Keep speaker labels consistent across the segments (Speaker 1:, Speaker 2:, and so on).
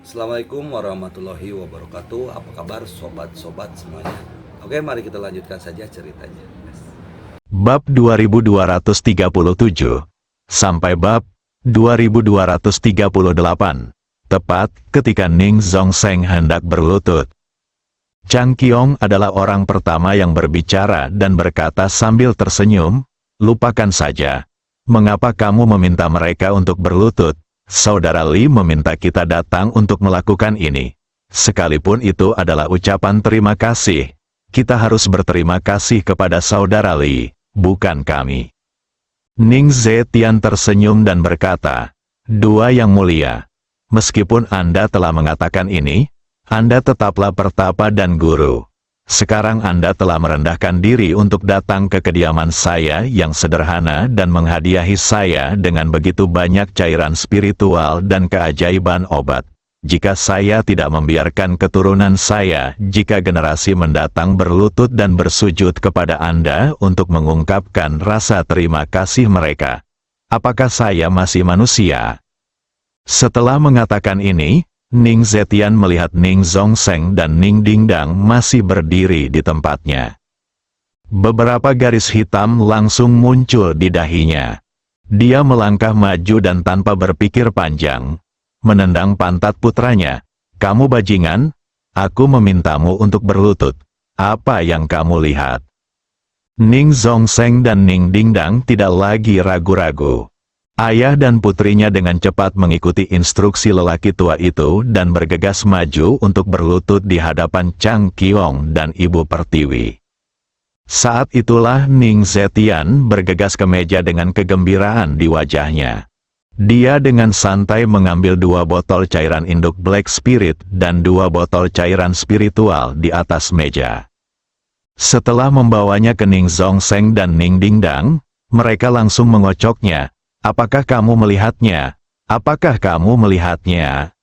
Speaker 1: Assalamualaikum warahmatullahi wabarakatuh. Apa kabar sobat-sobat semuanya? Oke, mari kita lanjutkan saja ceritanya.
Speaker 2: Bab 2237 sampai bab 2238. Tepat ketika Ning Zongseng hendak berlutut, Chang Qiong adalah orang pertama yang berbicara dan berkata sambil tersenyum, "Lupakan saja. Mengapa kamu meminta mereka untuk berlutut? Saudara Li meminta kita datang untuk melakukan ini. Sekalipun itu adalah ucapan terima kasih, kita harus berterima kasih kepada saudara Li, bukan kami." Ning Zetian tersenyum dan berkata, "Dua yang mulia, meskipun Anda telah mengatakan ini, Anda tetaplah pertapa dan guru. Sekarang Anda telah merendahkan diri untuk datang ke kediaman saya yang sederhana dan menghadiahi saya dengan begitu banyak cairan spiritual dan keajaiban obat. Jika saya tidak membiarkan keturunan saya, jika generasi mendatang berlutut dan bersujud kepada Anda untuk mengungkapkan rasa terima kasih mereka, apakah saya masih manusia?" Setelah mengatakan ini, Ning Zetian melihat Ning Zongseng dan Ning Dingdang masih berdiri di tempatnya. Beberapa garis hitam langsung muncul di dahinya. Dia melangkah maju dan tanpa berpikir panjang, menendang pantat putranya. "Kamu bajingan, aku memintamu untuk berlutut. Apa yang kamu lihat?" Ning Zongseng dan Ning Dingdang tidak lagi ragu-ragu. Ayah dan putrinya dengan cepat mengikuti instruksi lelaki tua itu dan bergegas maju untuk berlutut di hadapan Chang Qiong dan Ibu Pertiwi. Saat itulah Ning Zetian bergegas ke meja dengan kegembiraan di wajahnya. Dia dengan santai mengambil 2 botol cairan induk Black Spirit dan 2 botol cairan spiritual di atas meja. Setelah membawanya ke Ning Zongseng dan Ning Dingdang, mereka langsung mengocoknya. "Apakah kamu melihatnya? Apakah kamu melihatnya?"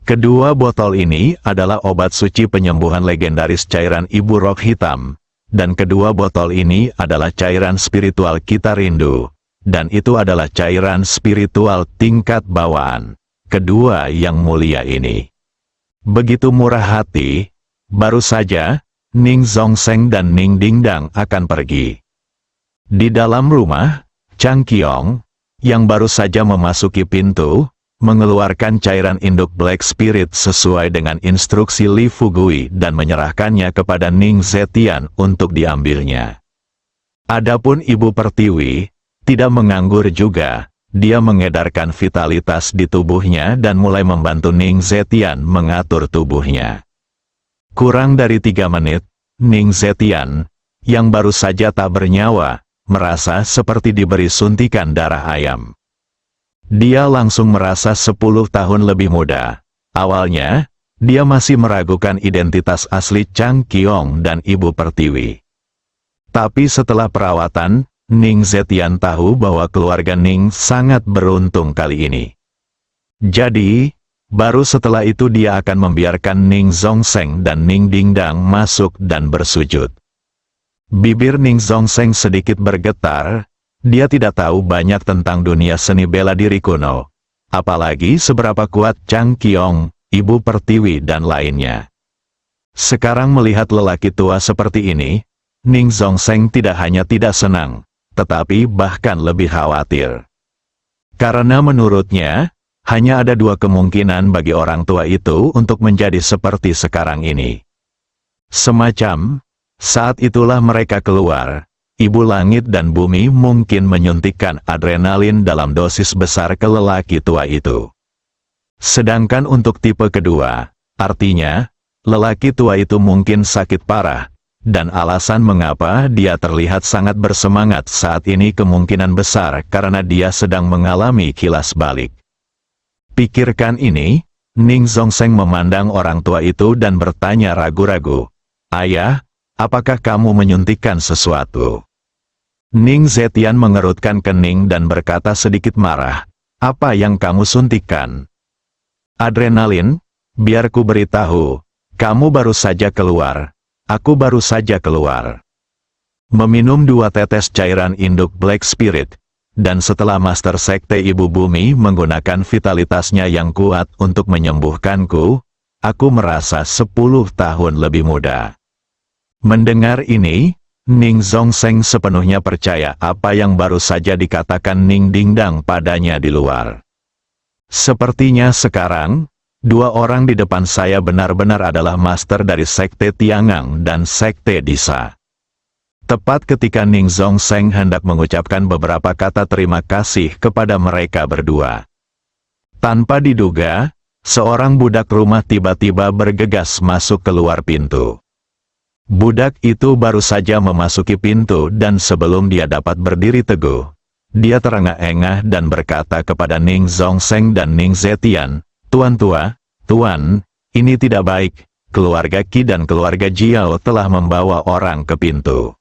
Speaker 2: Kedua botol ini adalah obat suci penyembuhan legendaris cairan Ibu Roh Hitam, dan kedua botol ini adalah cairan spiritual Kita Rindu, dan itu adalah cairan spiritual tingkat bawaan. Kedua yang mulia ini begitu murah hati. Baru saja, Ning Zongseng dan Ning Dingdang akan pergi. Di dalam rumah, Chang Qiong, yang baru saja memasuki pintu, mengeluarkan cairan induk Black Spirit sesuai dengan instruksi Li Fugui dan menyerahkannya kepada Ning Zetian untuk diambilnya. Adapun Ibu Pertiwi, tidak menganggur juga, dia mengedarkan vitalitas di tubuhnya dan mulai membantu Ning Zetian mengatur tubuhnya. Kurang dari 3 menit, Ning Zetian, yang baru saja tak bernyawa, merasa seperti diberi suntikan darah ayam. Dia langsung merasa 10 tahun lebih muda. Awalnya, dia masih meragukan identitas asli Chang Qiong dan Ibu Pertiwi. Tapi setelah perawatan, Ning Zetian tahu bahwa keluarga Ning sangat beruntung kali ini. Jadi, baru setelah itu dia akan membiarkan Ning Zongseng dan Ning Dingdang masuk dan bersujud. Bibir Ning Zongseng sedikit bergetar, dia tidak tahu banyak tentang dunia seni bela diri kuno. Apalagi seberapa kuat Chang Qiong, Ibu Pertiwi dan lainnya. Sekarang melihat lelaki tua seperti ini, Ning Zongseng tidak hanya tidak senang, tetapi bahkan lebih khawatir. Karena menurutnya, hanya ada 2 kemungkinan bagi orang tua itu untuk menjadi seperti sekarang ini. Saat itulah mereka keluar. Ibu Langit dan Bumi mungkin menyuntikkan adrenalin dalam dosis besar ke lelaki tua itu. Sedangkan untuk tipe kedua, artinya, lelaki tua itu mungkin sakit parah, dan alasan mengapa dia terlihat sangat bersemangat saat ini kemungkinan besar karena dia sedang mengalami kilas balik. Pikirkan ini, Ning Zongseng memandang orang tua itu dan bertanya ragu-ragu, "Ayah, apakah kamu menyuntikkan sesuatu?" Ning Zetian mengerutkan kening dan berkata sedikit marah, "Apa yang kamu suntikkan?" "Adrenalin, biar ku beritahu, kamu baru saja keluar. Aku baru saja keluar." Meminum 2 tetes cairan induk Black Spirit, dan setelah Master Sekte Ibu Bumi menggunakan vitalitasnya yang kuat untuk menyembuhkanku, aku merasa 10 tahun lebih muda. Mendengar ini, Ning Zongseng sepenuhnya percaya apa yang baru saja dikatakan Ning Dingdang padanya di luar. Sepertinya sekarang, dua orang di depan saya benar-benar adalah master dari Sekte Tiangang dan Sekte Disa. Tepat ketika Ning Zongseng hendak mengucapkan beberapa kata terima kasih kepada mereka berdua. Tanpa diduga, seorang budak rumah tiba-tiba bergegas masuk keluar pintu. Budak itu baru saja memasuki pintu dan sebelum dia dapat berdiri teguh, dia terengah-engah dan berkata kepada Ning Zongseng dan Ning Zetian, "Tuan tua, Tuan, ini tidak baik, keluarga Qi dan keluarga Jiao telah membawa orang ke pintu."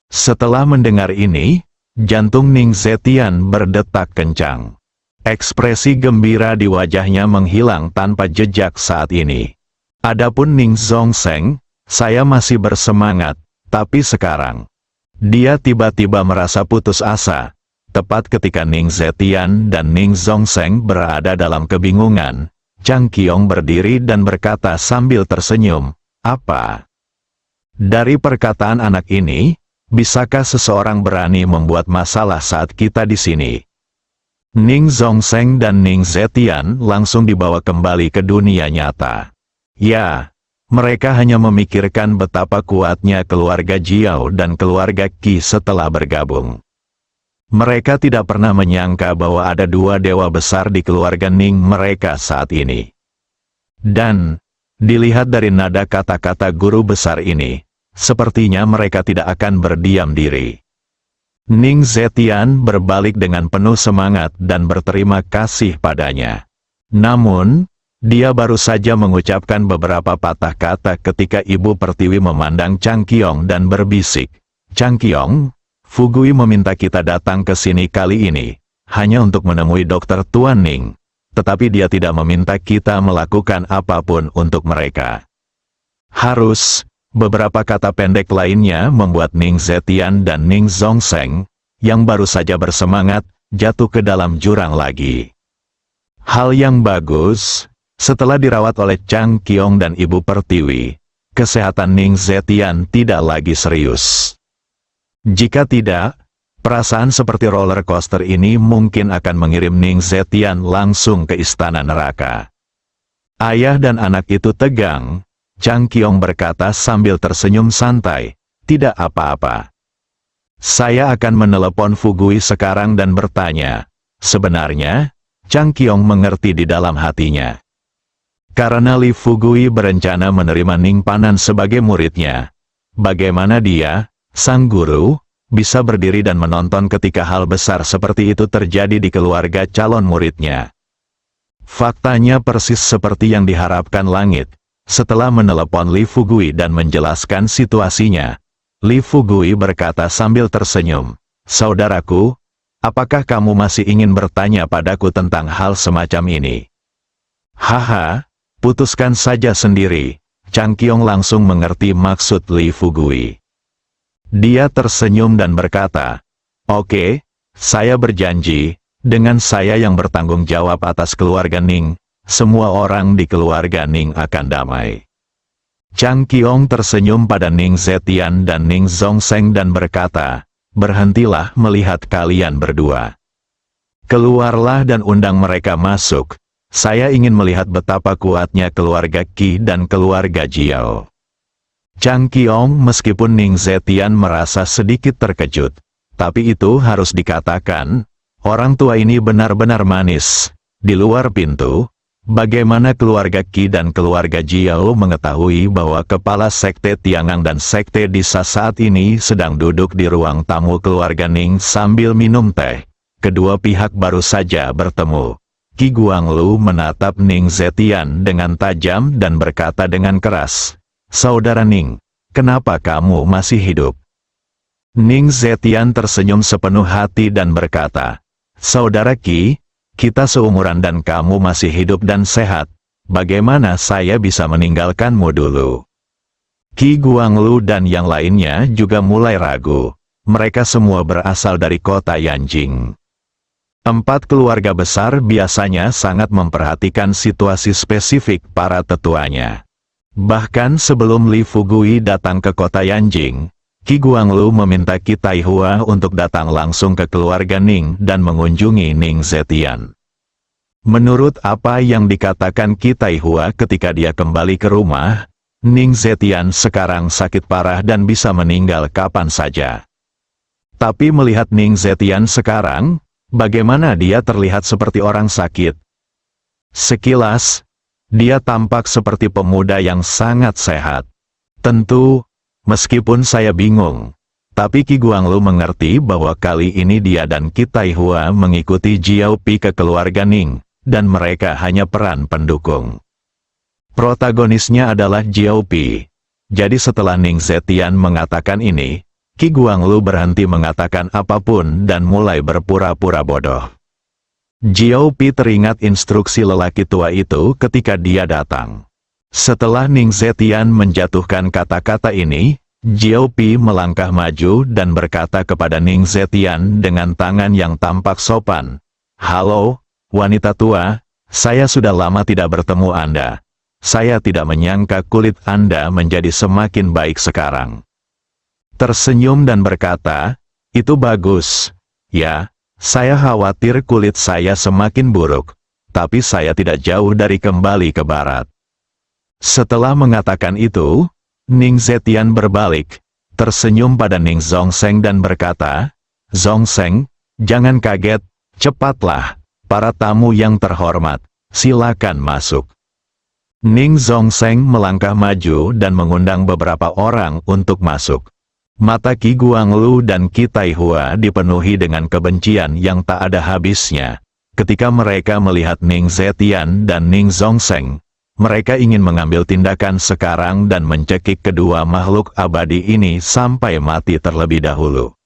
Speaker 2: Setelah mendengar ini, jantung Ning Zetian berdetak kencang. Ekspresi gembira di wajahnya menghilang tanpa jejak saat ini. Adapun Ning Zongseng, saya masih bersemangat, tapi sekarang, dia tiba-tiba merasa putus asa. Tepat ketika Ning Zetian dan Ning Zongseng berada dalam kebingungan, Chang Qiong berdiri dan berkata sambil tersenyum, "Apa?" Dari perkataan anak ini, bisakah seseorang berani membuat masalah saat kita di sini? Ning Zongseng dan Ning Zetian langsung dibawa kembali ke dunia nyata. Ya, mereka hanya memikirkan betapa kuatnya keluarga Jiao dan keluarga Qi setelah bergabung. Mereka tidak pernah menyangka bahwa ada dua dewa besar di keluarga Ning mereka saat ini. Dan, dilihat dari nada kata-kata guru besar ini, sepertinya mereka tidak akan berdiam diri. Ning Zetian berbalik dengan penuh semangat dan berterima kasih padanya. Namun, dia baru saja mengucapkan beberapa patah kata ketika Ibu Pertiwi memandang Chang Qiong dan berbisik, "Chang Qiong, Fugui meminta kita datang ke sini kali ini, hanya untuk menemui Dokter Tuan Ning, tetapi dia tidak meminta kita melakukan apapun untuk mereka." Harus, beberapa kata pendek lainnya membuat Ning Zetian dan Ning Zongseng, yang baru saja bersemangat, jatuh ke dalam jurang lagi. Hal yang bagus, setelah dirawat oleh Chang Qiong dan Ibu Pertiwi, kesehatan Ning Zetian tidak lagi serius. Jika tidak, perasaan seperti roller coaster ini mungkin akan mengirim Ning Zetian langsung ke istana neraka. Ayah dan anak itu tegang. Chang Qiong berkata sambil tersenyum santai, "Tidak apa-apa. Saya akan menelepon Fugui sekarang dan bertanya." Sebenarnya, Chang Qiong mengerti di dalam hatinya. Karena Li Fugui berencana menerima Ning Panan sebagai muridnya, bagaimana dia, sang guru, bisa berdiri dan menonton ketika hal besar seperti itu terjadi di keluarga calon muridnya? Faktanya persis seperti yang diharapkan langit. Setelah menelepon Li Fugui dan menjelaskan situasinya, Li Fugui berkata sambil tersenyum, "Saudaraku, apakah kamu masih ingin bertanya padaku tentang hal semacam ini?" "Haha, putuskan saja sendiri." Chang Qiong langsung mengerti maksud Li Fugui. Dia tersenyum dan berkata, "Oke, saya berjanji, dengan saya yang bertanggung jawab atas keluarga Ning, semua orang di keluarga Ning akan damai." Chang Qiong tersenyum pada Ning Zetian dan Ning Zongseng dan berkata, "Berhentilah melihat kalian berdua. Keluarlah dan undang mereka masuk. Saya ingin melihat betapa kuatnya keluarga Qi dan keluarga Jiao." Chang Qiong meskipun Ning Zetian merasa sedikit terkejut, tapi itu harus dikatakan, orang tua ini benar-benar manis. Di luar pintu, bagaimana keluarga Qi dan keluarga Jiao mengetahui bahwa kepala Sekte Tiangang dan Sekte Disa saat ini sedang duduk di ruang tamu keluarga Ning sambil minum teh? Kedua pihak baru saja bertemu. Qi Guanglu menatap Ning Zetian dengan tajam dan berkata dengan keras, "Saudara Ning, kenapa kamu masih hidup?" Ning Zetian tersenyum sepenuh hati dan berkata, "Saudara Qi, kita seumuran dan kamu masih hidup dan sehat, bagaimana saya bisa meninggalkanmu dulu?" Qi Guanglu dan yang lainnya juga mulai ragu. Mereka semua berasal dari kota Yanjing. 4 keluarga besar biasanya sangat memperhatikan situasi spesifik para tetuanya. Bahkan sebelum Li Fugui datang ke kota Yanjing, Qi Guanglu meminta Qi Taihua untuk datang langsung ke keluarga Ning dan mengunjungi Ning Zetian. Menurut apa yang dikatakan Qi Taihua ketika dia kembali ke rumah, Ning Zetian sekarang sakit parah dan bisa meninggal kapan saja. Tapi melihat Ning Zetian sekarang, bagaimana dia terlihat seperti orang sakit? Sekilas, dia tampak seperti pemuda yang sangat sehat. Tentu, meskipun saya bingung, tapi Qi Guanglu mengerti bahwa kali ini dia dan Qi Taihua mengikuti Jiao Pi ke keluarga Ning, dan mereka hanya peran pendukung. Protagonisnya adalah Jiao Pi. Jadi setelah Ning Zetian mengatakan ini, Qi Guanglu berhenti mengatakan apapun dan mulai berpura-pura bodoh. Jiao Pi teringat instruksi lelaki tua itu ketika dia datang. Setelah Ning Zetian menjatuhkan kata-kata ini, Jiao Pi melangkah maju dan berkata kepada Ning Zetian dengan tangan yang tampak sopan, "Halo, wanita tua, saya sudah lama tidak bertemu Anda. Saya tidak menyangka kulit Anda menjadi semakin baik sekarang." Tersenyum dan berkata, "Itu bagus. Ya, saya khawatir kulit saya semakin buruk, tapi saya tidak jauh dari kembali ke barat." Setelah mengatakan itu, Ning Zetian berbalik, tersenyum pada Ning Zongsheng dan berkata, "Zongsheng, jangan kaget, cepatlah, para tamu yang terhormat, silakan masuk." Ning Zongsheng melangkah maju dan mengundang beberapa orang untuk masuk. Mata Qi Guanglu dan Qi Taihua dipenuhi dengan kebencian yang tak ada habisnya. Ketika mereka melihat Ning Zetian dan Ning Zongsheng, mereka ingin mengambil tindakan sekarang dan mencekik kedua makhluk abadi ini sampai mati terlebih dahulu.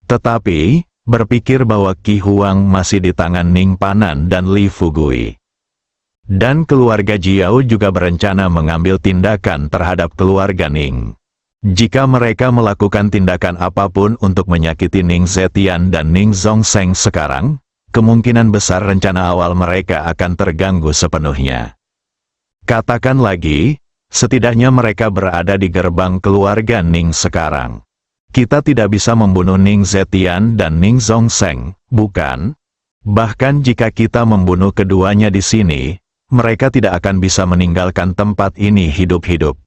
Speaker 2: Tetapi, berpikir bahwa Qi Huang masih di tangan Ning Panan dan Li Fugui. Dan keluarga Jiao juga berencana mengambil tindakan terhadap keluarga Ning. Jika mereka melakukan tindakan apapun untuk menyakiti Ning Zetian dan Ning Zongsheng sekarang, kemungkinan besar rencana awal mereka akan terganggu sepenuhnya. Katakan lagi, setidaknya mereka berada di gerbang keluarga Ning sekarang. Kita tidak bisa membunuh Ning Zetian dan Ning Zongsheng, bukan? Bahkan jika kita membunuh keduanya di sini, mereka tidak akan bisa meninggalkan tempat ini hidup-hidup.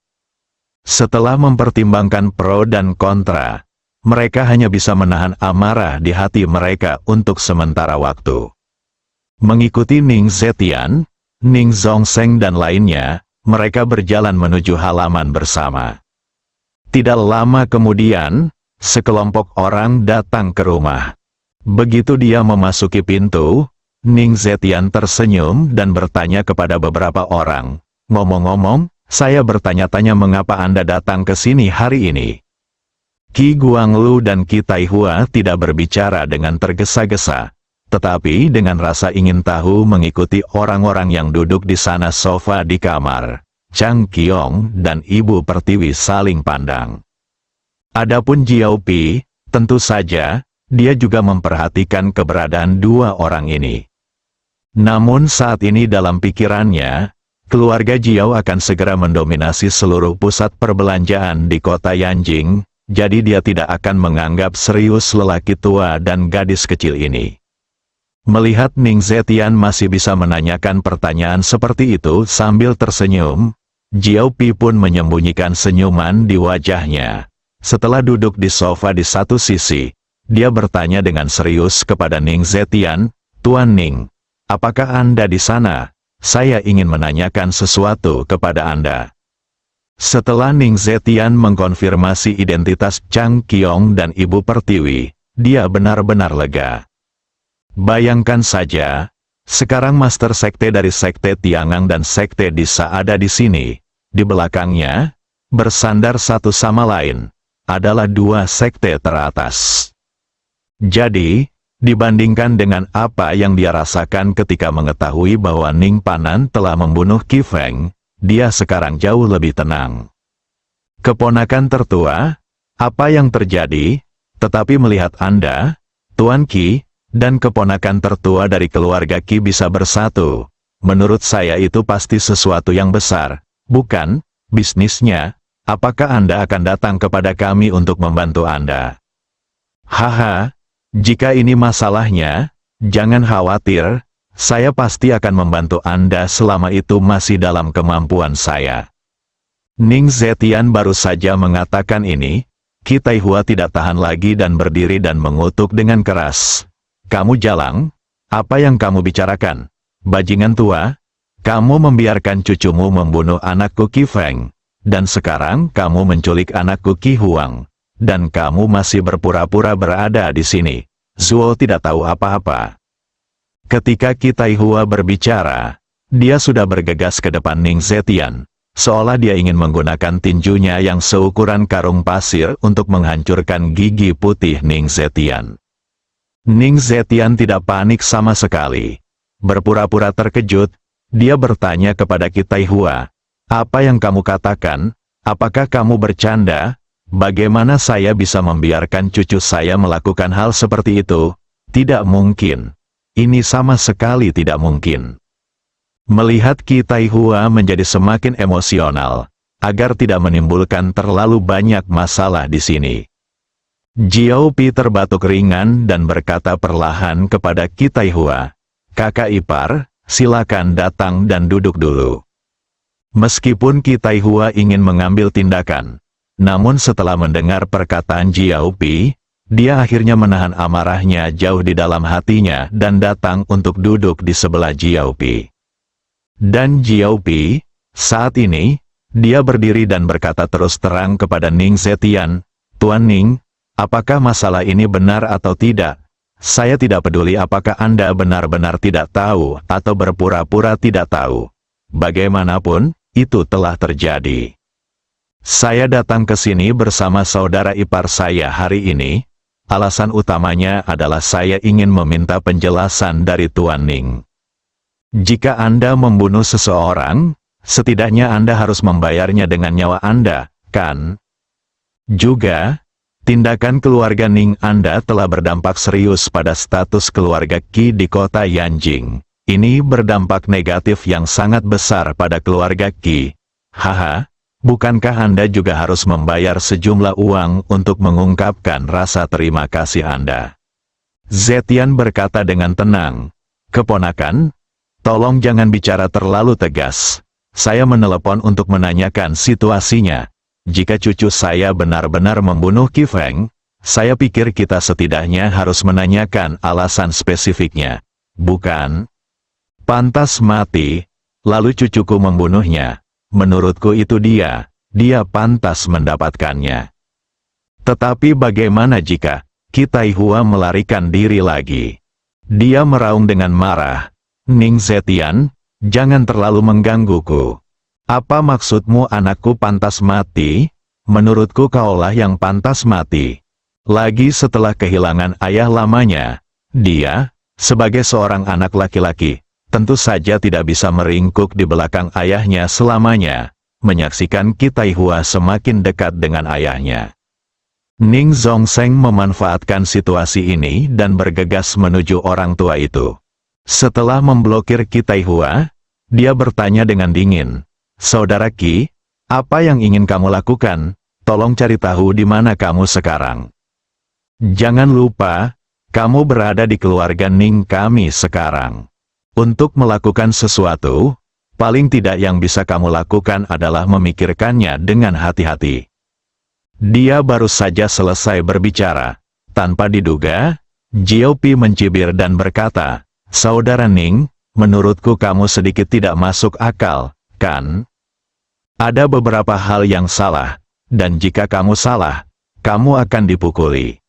Speaker 2: Setelah mempertimbangkan pro dan kontra, mereka hanya bisa menahan amarah di hati mereka untuk sementara waktu. Mengikuti Ning Zetian, Ning Zongsheng dan lainnya, mereka berjalan menuju halaman bersama. Tidak lama kemudian, sekelompok orang datang ke rumah. Begitu dia memasuki pintu, Ning Zetian tersenyum dan bertanya kepada beberapa orang, "Ngomong-ngomong, saya bertanya-tanya mengapa Anda datang ke sini hari ini." Qi Guanglu dan Qi Taihua tidak berbicara dengan tergesa-gesa, tetapi dengan rasa ingin tahu mengikuti orang-orang yang duduk di sana sofa di kamar. Chang Qiong dan Ibu Pertiwi saling pandang. Adapun Jiao Pi, tentu saja, dia juga memperhatikan keberadaan dua orang ini. Namun saat ini dalam pikirannya, keluarga Jiao akan segera mendominasi seluruh pusat perbelanjaan di kota Yanjing, jadi dia tidak akan menganggap serius lelaki tua dan gadis kecil ini. Melihat Ning Zetian masih bisa menanyakan pertanyaan seperti itu sambil tersenyum, Jiao Pi pun menyembunyikan senyuman di wajahnya. Setelah duduk di sofa di satu sisi, dia bertanya dengan serius kepada Ning Zetian, "Tuan Ning, apakah Anda di sana? Saya ingin menanyakan sesuatu kepada Anda." Setelah Ning Zetian mengkonfirmasi identitas Chang Qiong dan Ibu Pertiwi, dia benar-benar lega. Bayangkan saja, sekarang Master Sekte dari Sekte Tiangang dan Sekte Disa ada di sini. Di belakangnya, bersandar satu sama lain, adalah dua sekte teratas. Jadi, dibandingkan dengan apa yang dia rasakan ketika mengetahui bahwa Ning Panan telah membunuh Qi Feng, dia sekarang jauh lebih tenang. "Keponakan tertua, apa yang terjadi? Tetapi melihat Anda, Tuan Qi, dan keponakan tertua dari keluarga Qi bisa bersatu, menurut saya itu pasti sesuatu yang besar, bukan? Bisnisnya, apakah Anda akan datang kepada kami untuk membantu Anda? Haha, jika ini masalahnya, jangan khawatir, saya pasti akan membantu Anda selama itu masih dalam kemampuan saya. Ning Zetian baru saja mengatakan ini, Qi Taihua tidak tahan lagi dan berdiri dan mengutuk dengan keras. Kamu jalang? Apa yang kamu bicarakan? Bajingan tua? Kamu membiarkan cucumu membunuh anakku Qi Feng. Dan sekarang kamu menculik anakku Qi Huang. Dan kamu masih berpura-pura berada di sini. Zuo tidak tahu apa-apa. Ketika Qi Taihua berbicara, dia sudah bergegas ke depan Ning Zetian. Seolah dia ingin menggunakan tinjunya yang seukuran karung pasir untuk menghancurkan gigi putih Ning Zetian. Ning Zetian tidak panik sama sekali. Berpura-pura terkejut, dia bertanya kepada Qi Taihua, "Apa yang kamu katakan? Apakah kamu bercanda? Bagaimana saya bisa membiarkan cucu saya melakukan hal seperti itu? Tidak mungkin. Ini sama sekali tidak mungkin." Melihat Qi Taihua menjadi semakin emosional, agar tidak menimbulkan terlalu banyak masalah di sini, Jiao Pi terbatuk ringan dan berkata perlahan kepada Qi Taihua, "Kakak ipar, silakan datang dan duduk dulu." Meskipun Qi Taihua ingin mengambil tindakan, namun setelah mendengar perkataan Jiao Pi, dia akhirnya menahan amarahnya jauh di dalam hatinya dan datang untuk duduk di sebelah Jiao Pi. Dan Jiao Pi, saat ini, dia berdiri dan berkata terus terang kepada Ning Zetian, "Tuan Ning, apakah masalah ini benar atau tidak? Saya tidak peduli apakah Anda benar-benar tidak tahu atau berpura-pura tidak tahu. Bagaimanapun, itu telah terjadi. Saya datang ke sini bersama saudara ipar saya hari ini. Alasan utamanya adalah saya ingin meminta penjelasan dari Tuan Ning. Jika Anda membunuh seseorang, setidaknya Anda harus membayarnya dengan nyawa Anda, kan? Juga, tindakan keluarga Ning Anda telah berdampak serius pada status keluarga Qi di kota Yanjing. Ini berdampak negatif yang sangat besar pada keluarga Qi. Haha, bukankah Anda juga harus membayar sejumlah uang untuk mengungkapkan rasa terima kasih Anda?" Zetian berkata dengan tenang, "Keponakan, tolong jangan bicara terlalu tegas. Saya menelepon untuk menanyakan situasinya. Jika cucu saya benar-benar membunuh Qi Feng, saya pikir kita setidaknya harus menanyakan alasan spesifiknya. Bukan? Pantas mati, lalu cucuku membunuhnya. Menurutku itu dia pantas mendapatkannya. Tetapi bagaimana jika Qi Taihua melarikan diri lagi?" Dia meraung dengan marah. "Ning Zetian, jangan terlalu menggangguku. Apa maksudmu anakku pantas mati? Menurutku kaulah yang pantas mati. Lagi setelah kehilangan ayah lamanya, dia, sebagai seorang anak laki-laki, tentu saja tidak bisa meringkuk di belakang ayahnya selamanya." Menyaksikan Qi Taihua semakin dekat dengan ayahnya, Ning Zhongseng memanfaatkan situasi ini dan bergegas menuju orang tua itu. Setelah memblokir Qi Taihua, dia bertanya dengan dingin, "Saudara Qi, apa yang ingin kamu lakukan? Tolong cari tahu di mana kamu sekarang. Jangan lupa, kamu berada di keluarga Ning kami sekarang. Untuk melakukan sesuatu, paling tidak yang bisa kamu lakukan adalah memikirkannya dengan hati-hati." Dia baru saja selesai berbicara. Tanpa diduga, Jiao Pi mencibir dan berkata, "Saudara Ning, menurutku kamu sedikit tidak masuk akal, kan? Ada beberapa hal yang salah, dan jika kamu salah, kamu akan dipukuli.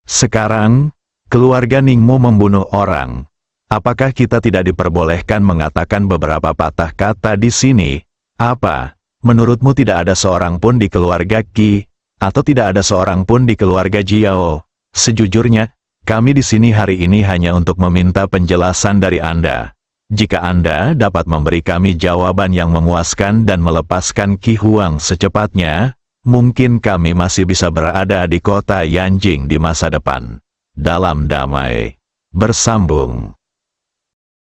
Speaker 2: Sekarang, keluarga Ningmu membunuh orang. Apakah kita tidak diperbolehkan mengatakan beberapa patah kata di sini? Apa, menurutmu tidak ada seorang pun di keluarga Qi, atau tidak ada seorang pun di keluarga Jiao? Sejujurnya, kami di sini hari ini hanya untuk meminta penjelasan dari Anda. Jika Anda dapat memberi kami jawaban yang memuaskan dan melepaskan Qi Huang secepatnya, Mungkin kami masih bisa berada di kota Yanjing di masa depan. Dalam damai. Bersambung.